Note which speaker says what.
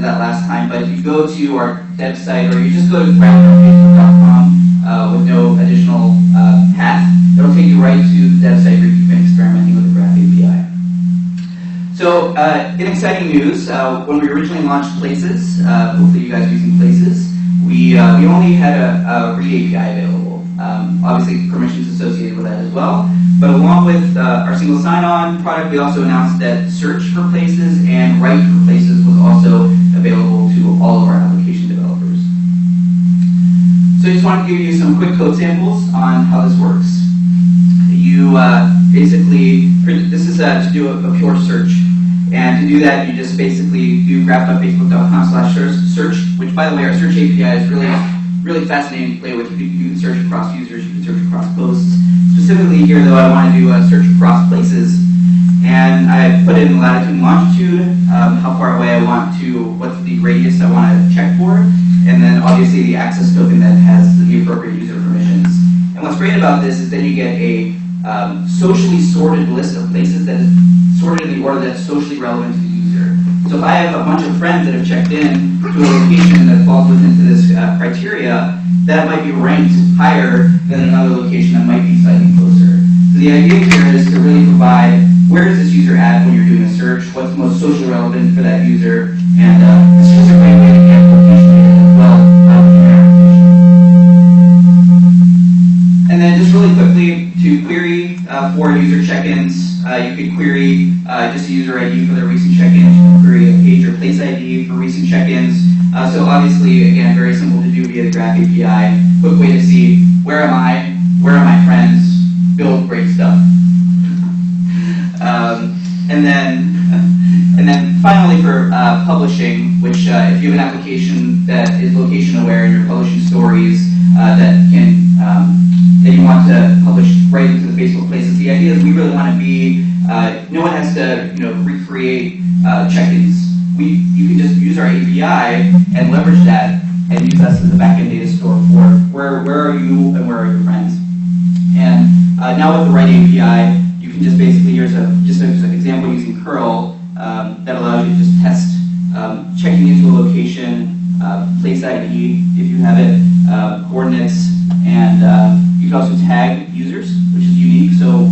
Speaker 1: did that last time, but if you go to our dev site, or you just go to graph.facebook.com with no additional path, it'll take you right to the dev site where you've been experimenting with the Graph API. So, in exciting news, when we originally launched Places, hopefully you guys are using Places, we only had a read API available. Obviously, permissions associated with that as well. But along with our single sign-on product, we also announced that search for Places and write for Places was also available to all of our application developers. So I just want to give you some quick code samples on how this works. You basically, this is to do a pure search. And to do that, you just basically do graph.facebook.com/search, which, by the way, our search API is really fascinating to play with. You can search across users, you can search across posts. Specifically here, though, I want to do a search across places. And I put in latitude and longitude, how far away I want to, what's the radius I want to check for, and then obviously the access token that has the appropriate user permissions. And what's great about this is that you get a socially sorted list of places that is sorted in the order that's socially relevant to the user. So if I have a bunch of friends that have checked in to a location that falls into this criteria, that might be ranked higher than another location that might be slightly closer. So the idea here is to really provide, where is this user at when you're doing a search, what's most socially relevant for that user, and this is a great way to get location data as well in your application. And then just really quickly, to query for user check-ins, you could query just a user ID for their recent check-ins. You can query a page or place ID for recent check-ins. So obviously, again, very simple to do via the Graph API. Quick way to see where am I, where are my friends, build great stuff. And then finally for publishing, which if you have an application that is location aware and you're publishing stories that you want to publish right into the Facebook Places, the idea is we really want to be, no one has to recreate check-ins. You can just use our API and leverage that and use us as a backend data store for where are you and where are your friends. And now with the Write API, you can just basically, here's an example using curl that allows you to just test checking into a location, place ID if you have it, coordinates, and you can also tag users, which is unique. So